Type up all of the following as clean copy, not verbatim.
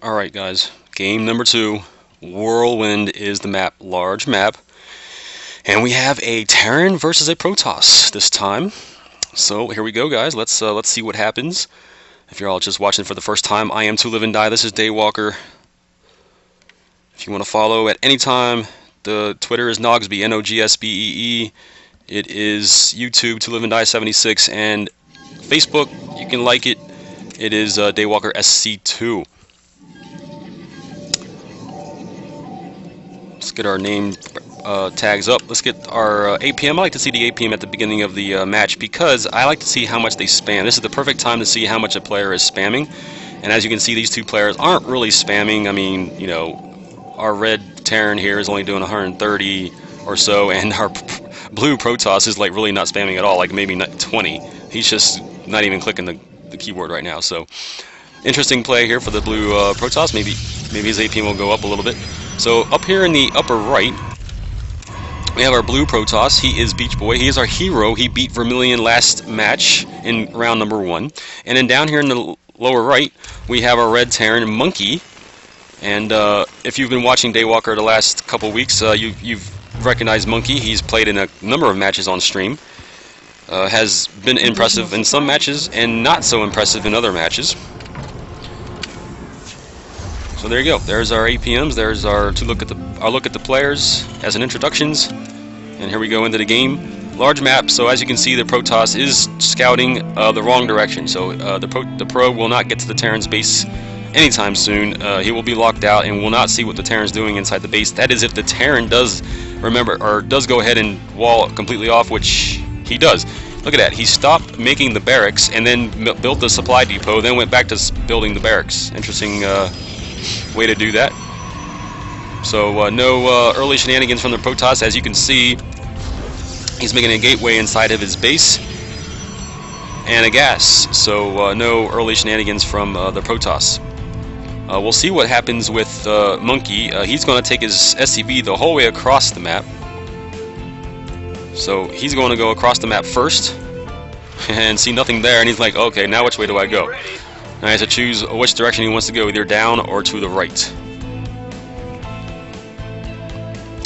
Alright guys, game number 2. Whirlwind is the map, large map. And we have a Terran versus a Protoss this time. So here we go guys, let's see what happens. If you're all just watching for the first time, I am To Live and Die, this is DayWalker. If you want to follow at any time, the Twitter is Nogsbee, N-O-G-S-B-E-E. It is YouTube, To Live and Die 76, and Facebook, you can like it. It is DayWalker SC2. Let's get our name tags up. Let's get our APM. I like to see the APM at the beginning of the match because I like to see how much they spam. This is the perfect time to see how much a player is spamming. And as you can see, these two players aren't really spamming. I mean, you know, our red Terran here is only doing 130 or so, and our blue Protoss is like really not spamming at all, like maybe not 20. He's just not even clicking the keyboard right now. So interesting play here for the blue Protoss. Maybe his APM will go up a little bit. So up here in the upper right, we have our blue Protoss. He is BeechBoy. He is our hero. He beat Vermilion last match in round number 1. And then down here in the lower right, we have our red Terran Monkey. And if you've been watching DayWalker the last couple weeks, you've recognized Monkey. He's played in a number of matches on stream. Has been impressive in some matches and not so impressive in other matches. So there you go. There's our APMs. There's our look at the players as an introductions. And here we go into the game. Large map. So as you can see, the Protoss is scouting the wrong direction. So the Pro will not get to the Terran's base anytime soon. He will be locked out and will not see what the Terran's doing inside the base. That is if the Terran does go ahead and wall completely off, which he does. Look at that. He stopped making the barracks and then built the supply depot, then went back to building the barracks. Interesting way to do that. So no early shenanigans from the Protoss. As you can see, he's making a gateway inside of his base and a gas. So no early shenanigans from the Protoss. We'll see what happens with Monkey. He's going to take his SCV the whole way across the map. So he's going to go across the map first and see nothing there, and he's like, okay, now which way do I go? And he has to choose which direction he wants to go, either down or to the right.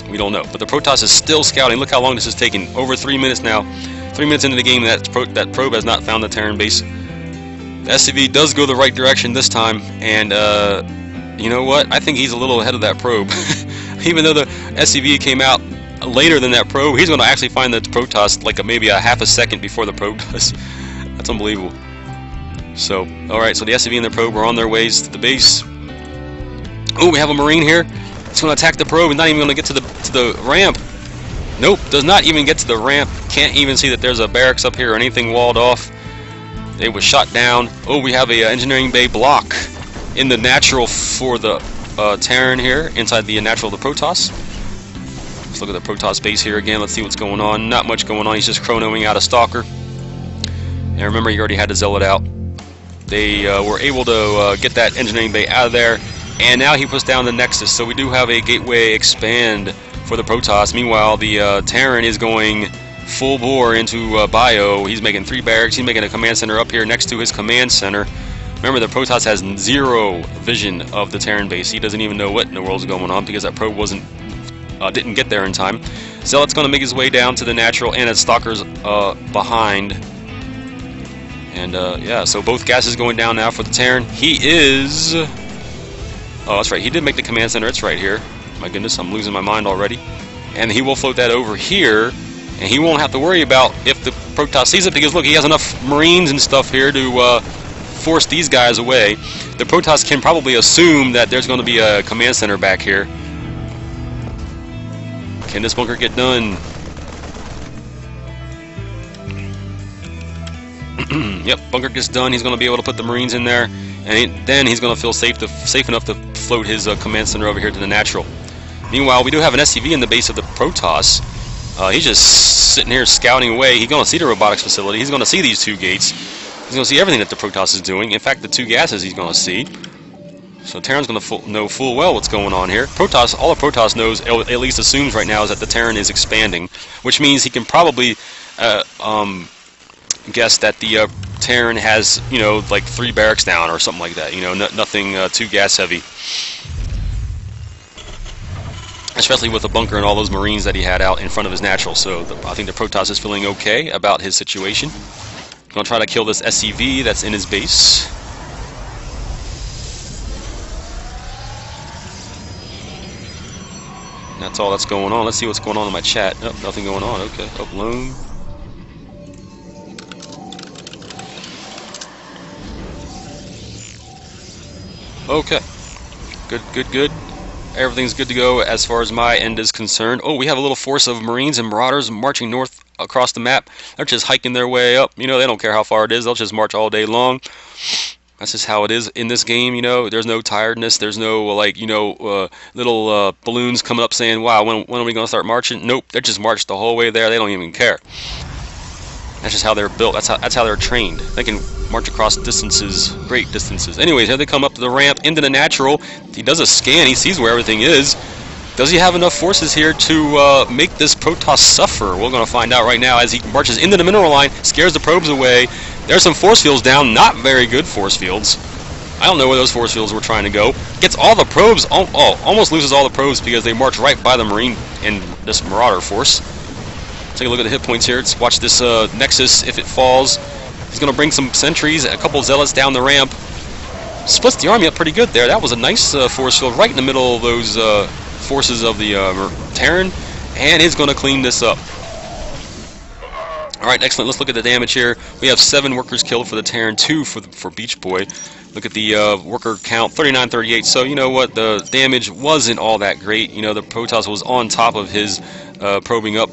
We don't know, but the Protoss is still scouting. Look how long this is taking. Over 3 minutes now. 3 minutes into the game, that probe has not found the Terran base. The SCV does go the right direction this time, and you know what? I think he's a little ahead of that probe. Even though the SCV came out later than that probe, he's going to actually find the Protoss like maybe a half a second before the probe does. That's unbelievable. So, alright, so the SCV and the probe are on their ways to the base. Oh, we have a Marine here. It's going to attack the probe. He's not even going to get to the ramp. Nope, does not even get to the ramp. Can't even see that there's a barracks up here or anything walled off. It was shot down. Oh, we have a engineering bay block in the natural for the Terran here, inside the natural of the Protoss. Let's look at the Protoss base here again. Let's see what's going on. Not much going on. He's just chronoing out a Stalker. And remember, he already had to Zealot out. They were able to get that engineering bay out of there, and now he puts down the Nexus. So we do have a gateway expand for the Protoss. Meanwhile, the Terran is going full bore into Bio. He's making 3 barracks. He's making a command center up here next to his command center. Remember, the Protoss has 0 vision of the Terran base. He doesn't even know what in the world's going on because that probe didn't get there in time. Zealot's going to make his way down to the natural, and its Stalker's behind. And yeah, so both gases going down now for the Terran. He is... Oh, that's right. He did make the command center. It's right here. My goodness, I'm losing my mind already. And he will float that over here, and he won't have to worry about if the Protoss sees it, because look, he has enough Marines and stuff here to force these guys away. The Protoss can probably assume that there's going to be a command center back here. Can this bunker get done? Yep, bunker gets done. He's going to be able to put the Marines in there, and then he's going to feel safe enough to float his command center over here to the natural. Meanwhile, we do have an SCV in the base of the Protoss. He's just sitting here scouting away. He's going to see the robotics facility. He's going to see these 2 gates. He's going to see everything that the Protoss is doing. In fact, the 2 gases he's going to see. So Terran's going to know full well what's going on here. Protoss, all the Protoss knows, at least assumes right now, is that the Terran is expanding, which means he can probably guess that the Terran has, you know, like 3 barracks down or something like that. You know, nothing too gas heavy. Especially with the bunker and all those Marines that he had out in front of his natural. So I think the Protoss is feeling okay about his situation. Gonna try to kill this SCV that's in his base. And that's all that's going on. Let's see what's going on in my chat. Oh, nothing going on. Okay. Oh, loan. Okay. Good. Everything's good to go as far as my end is concerned. Oh, we have a little force of Marines and Marauders marching north across the map. They're just hiking their way up. You know, they don't care how far it is. They'll just march all day long. That's just how it is in this game, you know. There's no tiredness. There's no, like, you know, little balloons coming up saying, wow, when are we going to start marching? Nope, they just march the whole way there. They don't even care. That's just how they're built. That's how they're trained. They can march across distances, great distances. Anyways, here they come up to the ramp into the natural. He does a scan. He sees where everything is. Does he have enough forces here to make this Protoss suffer? We're going to find out right now as he marches into the mineral line, scares the probes away. There's some force fields down. Not very good force fields. I don't know where those force fields were trying to go. Gets all the probes. Almost loses all the probes because they march right by the Marine and this Marauder force. Take a look at the hit points here. Let's watch this Nexus if it falls. He's going to bring some sentries, a couple zealots down the ramp. Splits the army up pretty good there. That was a nice force field right in the middle of those forces of the Terran, and he's going to clean this up. Alright, excellent. Let's look at the damage here. We have 7 workers killed for the Terran, 2 for BeechBoy. Look at the worker count, 39-38. So, you know what? The damage wasn't all that great. You know, the Protoss was on top of his probing up.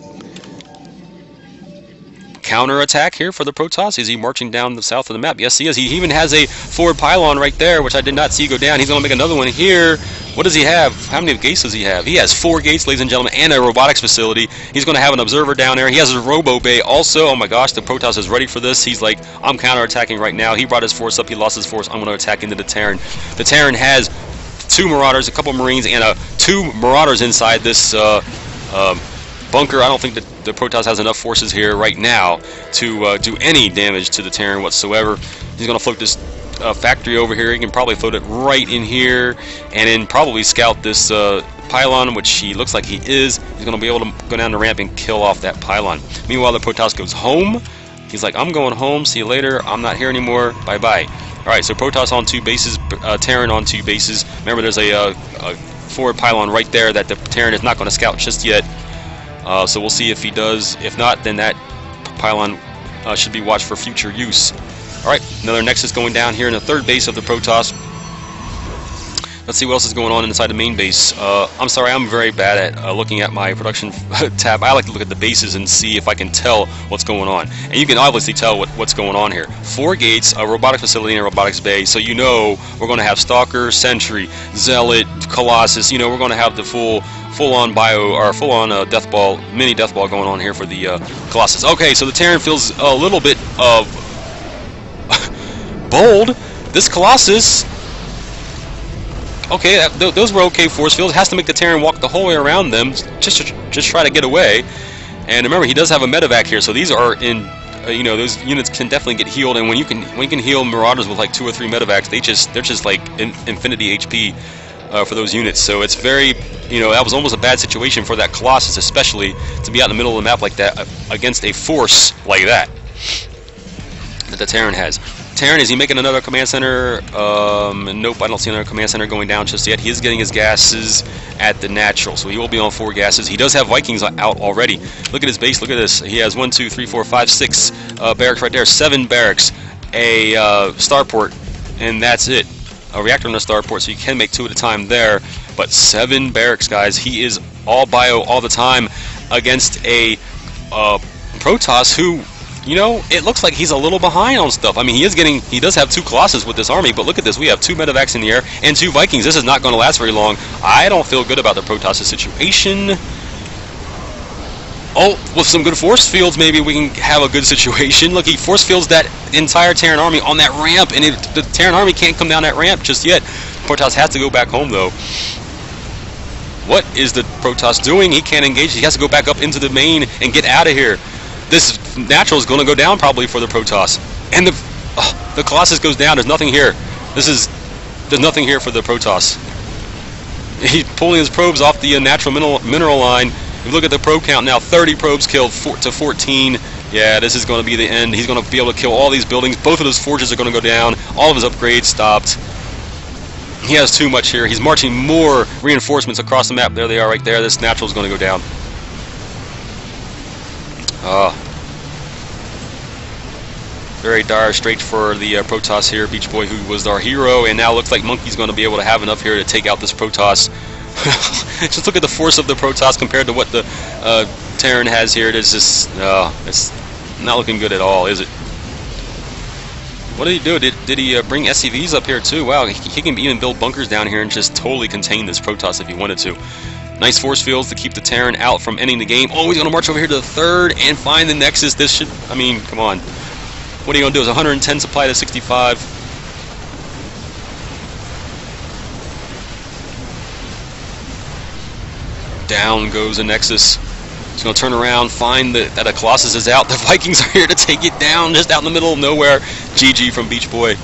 Counter-attack here for the Protoss. Is he marching down the south of the map? Yes, he is. He even has a forward pylon right there, which I did not see go down. He's going to make another one here. What does he have? How many gates does he have? He has 4 gates, ladies and gentlemen, and a robotics facility. He's going to have an observer down there. He has a robo bay also. Oh my gosh, the Protoss is ready for this. He's like, I'm counter-attacking right now. He brought his force up. He lost his force. I'm going to attack into the Terran. The Terran has 2 Marauders, a couple Marines, and 2 Marauders inside this bunker. I don't think that the Protoss has enough forces here right now to do any damage to the Terran whatsoever. He's going to float this factory over here. He can probably float it right in here and then probably scout this pylon, which he looks like he is. He's going to be able to go down the ramp and kill off that pylon. Meanwhile, the Protoss goes home. He's like, I'm going home. See you later. I'm not here anymore. Bye-bye. Alright, so Protoss on 2 bases, Terran on 2 bases. Remember, there's a forward pylon right there that the Terran is not going to scout just yet. So we'll see if he does. If not, then that pylon should be watched for future use. Alright, another Nexus going down here in the 3rd base of the Protoss. Let's see what else is going on inside the main base. I'm sorry, I'm very bad at looking at my production tab. I like to look at the bases and see if I can tell what's going on. And you can obviously tell what's going on here. 4 gates, a robotic facility, and a robotics bay. So you know we're going to have Stalker, Sentry, Zealot, Colossus. You know we're going to have the full-on bio or full-on death ball, mini death ball going on here for the Colossus. Okay, so the Terran feels a little bit of bold. This Colossus. Okay, those were okay force fields. Has to make the Terran walk the whole way around them just try to get away. And remember, he does have a medevac here, so these are in. You know, those units can definitely get healed, and when you can heal Marauders with like 2 or 3 medevacs, they're just like infinity HP for those units. So it's very, you know, that was almost a bad situation for that Colossus, especially to be out in the middle of the map like that against a force like that the Terran has. Terran, is he making another command center? Nope, I don't see another command center going down just yet. He is getting his gases at the natural, so he will be on 4 gases. He does have Vikings out already. Look at his base. Look at this. He has 1, 2, 3, 4, 5, 6 barracks right there. 7 barracks, a starport, and that's it. A reactor and a starport, so you can make 2 at a time there. But 7 barracks, guys. He is all bio all the time against a Protoss who, you know, it looks like he's a little behind on stuff. I mean, he does have 2 Colossus with this army, but look at this. We have 2 medevacs in the air and 2 Vikings. This is not going to last very long. I don't feel good about the Protoss situation. Oh, with some good force fields, maybe we can have a good situation. Look, he force fields that entire Terran army on that ramp, and the Terran army can't come down that ramp just yet. Protoss has to go back home, though. What is the Protoss doing? He can't engage. He has to go back up into the main and get out of here. This natural is going to go down probably for the Protoss. And the Oh, the Colossus goes down. There's nothing here. There's nothing here for the Protoss. He's pulling his probes off the natural mineral line. If you look at the probe count now, 30 probes killed to 14. Yeah, this is going to be the end. He's going to be able to kill all these buildings. Both of those forges are going to go down. All of his upgrades stopped. He has too much here. He's marching more reinforcements across the map. There they are right there. This natural is going to go down. Very dire straits for the Protoss here. BeechBoy, who was our hero, and now looks like Monkey's going to be able to have enough here to take out this Protoss. Just look at the force of the Protoss compared to what the Terran has here. It is just, it's not looking good at all, is it? What did he do? Did he bring SCVs up here too? Wow, he can even build bunkers down here and just totally contain this Protoss if he wanted to. Nice force fields to keep the Terran out from ending the game. Oh, he's going to march over here to the third and find the Nexus. This should, I mean, come on. What are you going to do? Is 110 supply to 65? Down goes a Nexus. He's going to turn around, find that a Colossus is out. The Vikings are here to take it down, just out in the middle of nowhere. GG from BeechBoy.